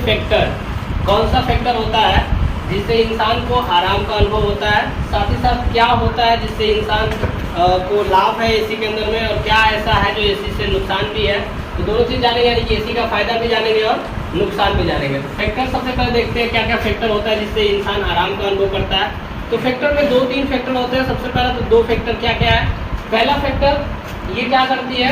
Factor, कौन सा factor होता है जिससे इंसान को आराम का अनुभव होता है, साथ ही साथ क्या होता है जिससे इंसान को लाभ है एसी के अंदर में, और क्या ऐसा है जो एसी से नुकसान भी है। तो दोनों चीज़ जानेंगे, यानी कि एसी का फायदा भी जानेंगे और नुकसान भी जानेंगे। तो फैक्टर सबसे पहले देखते हैं क्या क्या फैक्टर होता है जिससे इंसान आराम का अनुभव करता है। तो फैक्टर में 2-3 फैक्टर होते हैं। सबसे पहले तो 2 फैक्टर क्या क्या है। पहला फैक्टर ये क्या करती है,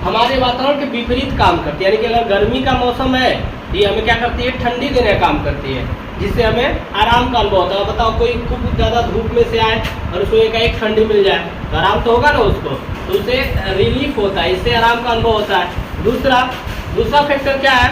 हमारे वातावरण के विपरीत काम करती है, यानी कि अगर गर्मी का मौसम है ये हमें क्या करती है, ठंडी देने का काम करती है, जिससे हमें आराम का अनुभव होता है। बताओ कोई खूब ज़्यादा धूप में से आए और उसको एक ठंडी मिल जाए तो आराम तो होगा ना उसको, तो उससे रिलीफ होता है, इससे आराम का अनुभव होता है। दूसरा फैक्टर क्या है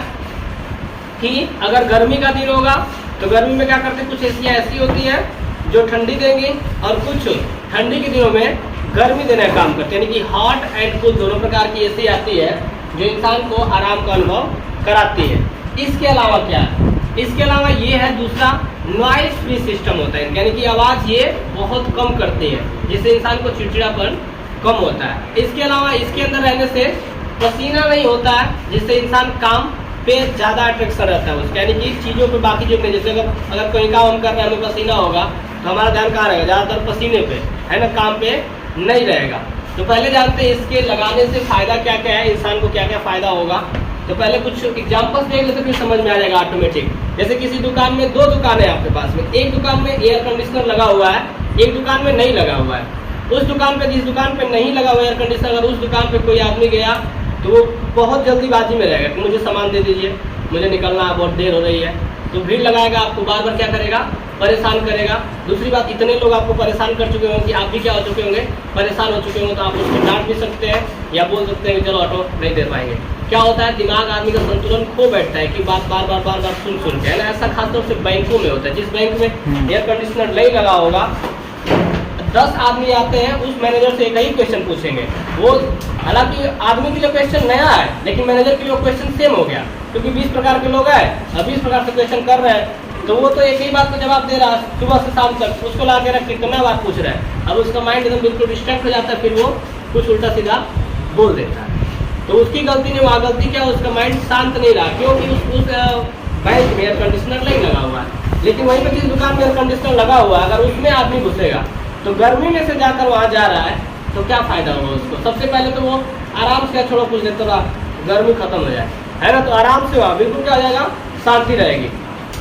कि अगर गर्मी का दिन होगा तो गर्मी में क्या करते हैं, कुछ एसियाँ ऐसी होती हैं जो ठंडी देंगी और कुछ ठंडी के दिनों में गर्मी देने का काम करते हैं, यानी कि हॉट एंड कूल दोनों प्रकार की एसी आती है जो इंसान को आराम का अनुभव कराती है। इसके अलावा क्या है, इसके अलावा ये है दूसरा, नॉइस फ्री सिस्टम होता है, यानी कि आवाज़ ये बहुत कम करती है जिससे इंसान को चिड़चिड़ापन कम होता है। इसके अलावा इसके अंदर रहने से पसीना नहीं होता है जिससे इंसान काम पे ज़्यादा अट्रैक्शन रहता है उसका, यानी कि चीज़ों पे बाकी जो नहीं, जैसे अगर कोई काम हम कर रहे हैं हमें पसीना होगा तो हमारा ध्यान कहाँ रहेगा, ज़्यादातर पसीने पे है ना, काम पे नहीं रहेगा। तो पहले जानते हैं इसके लगाने से फ़ायदा क्या क्या है, इंसान को क्या क्या फ़ायदा होगा। तो पहले कुछ एग्जांपल्स देख लेते फिर समझ में आ जाएगा ऑटोमेटिक। जैसे किसी दुकान में 2 दुकानें हैं आपके पास में, एक दुकान में एयर कंडीशनर लगा हुआ है, एक दुकान में नहीं लगा हुआ है। उस दुकान पे, जिस दुकान पे नहीं लगा हुआ एयर कंडीशनर, अगर उस दुकान पे कोई आदमी गया तो वो बहुत जल्दीबाजी में रहेगा कि मुझे सामान दे दीजिए, मुझे निकलना है, बहुत देर हो रही है, तो भीड़ लगाएगा, आपको बार बार क्या करेगा, परेशान करेगा। दूसरी बात, इतने लोग आपको परेशान कर चुके होंगे कि आप भी क्या हो चुके होंगे, परेशान हो चुके होंगे, तो आप उसको डांट भी सकते हैं या बोल सकते हैं कि चलो ऑटो नहीं दे पाएंगे। क्या होता है, दिमाग आदमी का संतुलन खो बैठता है कि बात बार बार सुन के, है ना। ऐसा खासतौर से बैंकों में होता है, जिस बैंक में एयर कंडीशनर नहीं लगा होगा 10 आदमी आते हैं, उस मैनेजर से एक ही क्वेश्चन पूछेंगे। वो हालांकि आदमी के लिए क्वेश्चन नया है लेकिन मैनेजर के लिए क्वेश्चन सेम हो गया, क्योंकि 20 प्रकार के लोग हैं और 20 प्रकार से क्वेश्चन कर रहे हैं, तो वो तो एक ही बात का जवाब दे रहा है सुबह से शाम तक, उसको ला के रख कितना बार पूछ रहा है। अब उसका माइंड एकदम बिल्कुल डिस्ट्रैक्ट हो जाता है, फिर वो कुछ उल्टा सीधा बोल देता है। तो उसकी गलती नहीं, वहाँ गलती क्या, उसका माइंड शांत नहीं रहा, क्योंकि उस बैंक में एयर कंडीशनर नहीं लगा हुआ है। लेकिन वहीं पर जिस दुकान में एयर कंडीशनर लगा हुआ है, अगर उसमें आदमी घुसेगा तो गर्मी में से जाकर वहाँ जा रहा है तो क्या फ़ायदा होगा उसको। सबसे पहले तो वो आराम से छोड़ो कुछ देर, थोड़ा गर्मी खत्म हो जाए, है ना, तो आराम से वहाँ बिल्कुल क्या हो जाएगा, शांति रहेगी।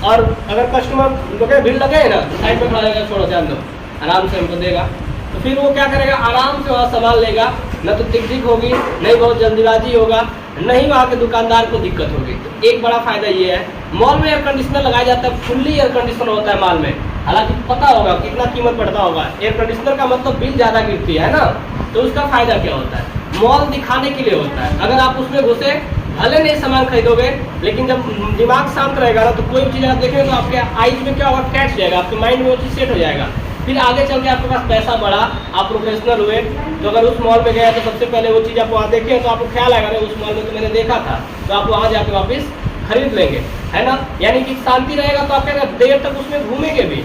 और अगर कस्टमर लगे, भीड़ लगे ना, साइड में खड़ा रहेगा, छोड़ो जान दो, आराम से हमको देगा, तो फिर वो क्या करेगा, आराम से वहाँ सामान लेगा, न तो टिक होगी, नहीं बहुत जल्दीबाजी होगा, नहीं वहाँ के दुकानदार को दिक्कत होगी। तो एक बड़ा फायदा ये है। मॉल में एयर कंडीशनर लगाया जाता है, फुल्ली एयर कंडीशनर होता है मॉल में, हालांकि पता होगा कितना कीमत पड़ता होगा। एयर कंडीशनर का मतलब बिल ज़्यादा गिरती है ना, तो उसका फायदा क्या होता है, मॉल दिखाने के लिए होता है। अगर आप उसमें घुसे, भले नहीं सामान खरीदोगे, लेकिन जब दिमाग शांत रहेगा ना, तो कोई भी चीज़ आप देखेंगे तो आपके आइज में क्या होगा, कैच जाएगा, आपके माइंड में वो चीज़ सेट हो जाएगा। फिर आगे चल के आपके पास पैसा बढ़ा, आप प्रोफेशनल हुए, तो अगर उस मॉल में गया तो सबसे पहले वो चीज़ आप वहाँ देखें तो आपको ख्याल आएगा, उस मॉल में तो मैंने देखा था, तो आप वहाँ जाके वापस खरीद लेंगे, है ना। यानी कि शांति रहेगा तो आप क्या देर तक उसमें घूमेंगे भी,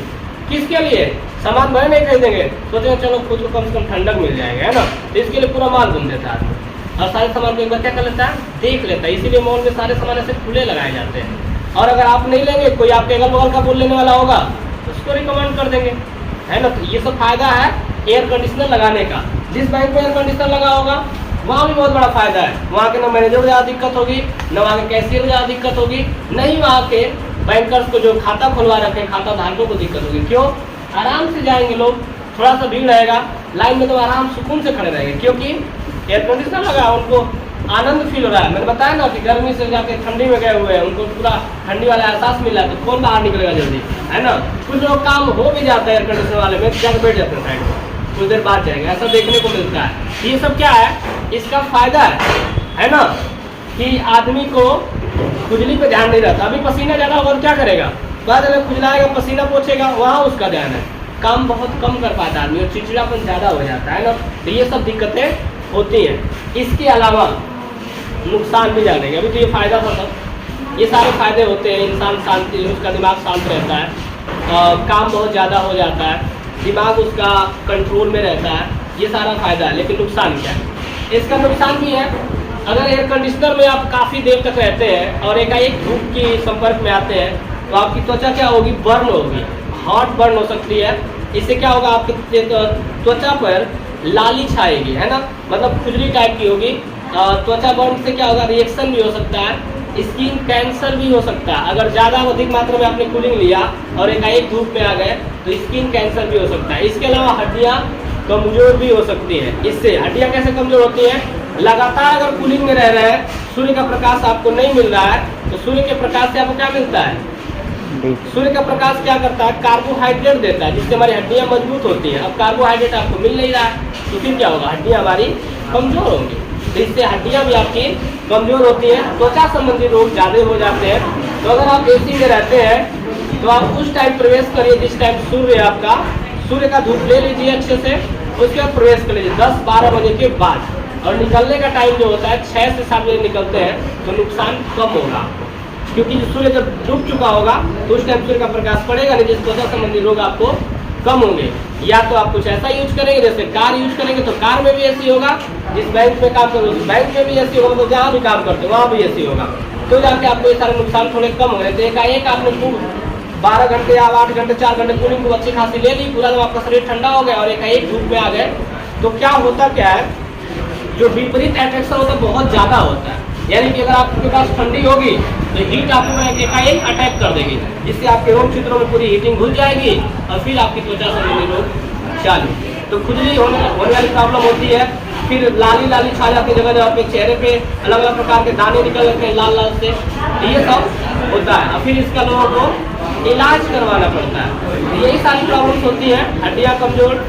किसके लिए, सामान भले नहीं खरीदेंगे, सोचेंगे चलो खुद को कम से कम ठंडक मिल जाएगा, है ना, तो इसके लिए पूरा माल घूम देता है आदमी, और सारे सामान को एक बार क्या कर लेता है, देख लेता है। इसीलिए मॉल में सारे सामान ऐसे खुले लगाए जाते हैं। और अगर आप नहीं लेंगे, कोई आपके अगल बगल का बोल लेने वाला होगा, उसको रिकमेंड कर देंगे, है ना। तो ये सब फायदा है एयर कंडीशनर लगाने का। जिस बैंक में एयर कंडीशनर लगा होगा वहाँ भी बहुत बड़ा फायदा है, वहाँ के ना मैनेजर को ज़्यादा दिक्कत होगी, न वहाँ के कैशियर को ज़्यादा दिक्कत होगी, नहीं वहाँ के बैंकर्स को जो खाता खुलवा रखे हैं, खाता धारकों को दिक्कत होगी। क्यों, आराम से जाएंगे लोग, थोड़ा सा भीड़ रहेगा, लाइन में तो आराम सुकून से खड़े रहेंगे, क्योंकि एयर कंडीशनर लगा, उनको आनंद फील हो रहा है। मैंने बताया ना कि गर्मी से जाके ठंडी में गए हुए हैं, उनको पूरा ठंडी वाला एहसास मिल रहा है, तो कौन बाहर निकलेगा जल्दी, है ना। कुछ लोग काम हो भी जाता है एयर कंडीशनर वाले में, जाकर बैठ जाते हैं साइड में, कुछ देर बाद जाएंगे, ऐसा देखने को मिलता है। ये सब क्या है, इसका फायदा है ना, कि आदमी को खुजली पे ध्यान नहीं रहता। अभी पसीना ज़्यादा होगा तो क्या करेगा, बाद में खुजलाएगा, पसीना पोछेगा, वहाँ उसका ध्यान है, काम बहुत कम कर पाता है आदमी, और चिड़चिड़ापन ज़्यादा हो जाता है ना। तो ये सब दिक्कतें होती हैं। इसके अलावा नुकसान भी जानेंगे। अभी तो ये फ़ायदा था सब, ये सारे फायदे होते हैं, इंसान शांति, उसका दिमाग शांत रहता है, काम बहुत ज़्यादा हो जाता है, दिमाग उसका कंट्रोल में रहता है, ये सारा फायदा है। लेकिन नुकसान क्या है, इसका नुकसान भी है अगर एयर कंडीशनर में आप काफ़ी देर तक रहते हैं और एकाएक धूप के संपर्क में आते हैं तो आपकी त्वचा क्या होगी, बर्न होगी, हॉट बर्न हो सकती है। इससे क्या होगा, आपके त्वचा पर लाली छाएगी, है ना, मतलब खुजली टाइप की होगी। त्वचा बर्न से क्या होगा, रिएक्शन भी हो सकता है, स्किन कैंसर भी हो सकता है। अगर ज़्यादा अधिक मात्रा में आपने कूलिंग लिया और एकाएक धूप में आ गए तो स्किन कैंसर भी हो सकता है। इसके अलावा हड्डियाँ कमज़ोर भी हो सकती हैं। इससे हड्डियाँ कैसे कमज़ोर होती हैं, लगातार अगर कूलिंग में रह रहे हैं, सूर्य का प्रकाश आपको नहीं मिल रहा है तो सूर्य के प्रकाश से आपको क्या मिलता है, सूर्य का प्रकाश क्या करता है, कार्बोहाइड्रेट देता है, जिससे हमारी हड्डियाँ मजबूत होती हैं। अब कार्बोहाइड्रेट आपको मिल नहीं रहा है तो फिर क्या होगा, हड्डियाँ हमारी कमज़ोर होंगी। तो इससे हड्डियाँ भी आपकी कमज़ोर होती हैं, त्वचा संबंधी रोग ज़्यादा हो जाते हैं। तो अगर आप एसी में रहते हैं तो आप उस टाइम प्रवेश करिए जिस टाइम सूर्य आपका, सूर्य का धूप ले लीजिए अच्छे से, उसके बाद प्रवेश कर लीजिए 10-12 बजे के बाद। और निकलने का टाइम जो होता है 6 से 7 बजे निकलते हैं तो नुकसान कम होगा, क्योंकि सूर्य जब डूब चुका होगा तो उस टाइम सूर्य का प्रकाश पड़ेगा नहीं, जिस त्वचा संबंधी रोग आपको कम होंगे। या तो आप कुछ ऐसा यूज करेंगे, जैसे कार यूज करेंगे तो कार में भी एसी होगा, जिस बैंक में काम करो उस बैंक में भी एसी होगा, तो जहाँ भी काम करते हो वहाँ भी एसी होगा, तो जाके आपको ये सारे नुकसान थोड़े कम हो गए। तो एकाएक आपने खूब 12 घंटे या 8 घंटे 4 घंटे कूलिंग को अच्छी खासी ले ली, पूरा जब आपका शरीर ठंडा हो गया और एकाएक धूप में आ गए तो क्या होता क्या है, जो विपरीत अट्रैक्शन होता है बहुत ज़्यादा होता है। यानी कि अगर आपके पास ठंडी होगी तो हीट आपको एकाएक अटैक कर देगी, जिससे आपके रोग क्षेत्रों में पूरी हीटिंग घुस जाएगी और फिर आपकी त्वचा संबंधी रोग चालू। तो खुजली होने वाली प्रॉब्लम होती है, फिर लाली लाली छा जाती है, जगह जगह पे चेहरे पे अलग अलग प्रकार के दाने निकल जाते हैं लाल लाल से, ये सब होता है। और फिर इसका लोगों को इलाज करवाना पड़ता है। यही सारी प्रॉब्लम्स होती हैं, हड्डियाँ कमजोर,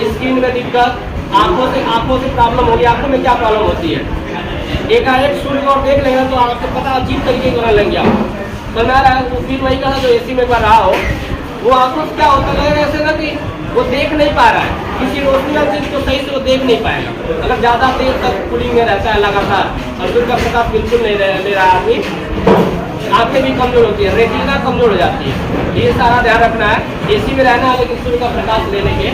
स्किन में दिक्कत, आंखों से प्रॉब्लम होगी। आंखों में क्या प्रॉब्लम होती है, एकाएक सूर्य को देख लेंगे तो आपको पता अजीब तरीके की होने लगेगा। तो मैं फिर वही कहा जो एसी में एक बार रहा हो, वो आंखों से क्या होता लगेगा ऐसे ना कि वो देख नहीं पा रहा है, किसी रोशनी वाली चीज को सही से वो देख नहीं पाएगा। अगर ज़्यादा देर तक कूलिंग में रहता है लगातार और सूर्य का प्रकाश बिल्कुल नहीं ले रहा आदमी, आंखें भी कमजोर होती है, रेटिना कमजोर हो जाती है। ये सारा ध्यान रखना है। एसी में रहना है लेकिन सूर्य का प्रकाश लेने के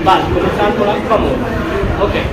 बाद नुकसान थोड़ा कम होगा। ओके।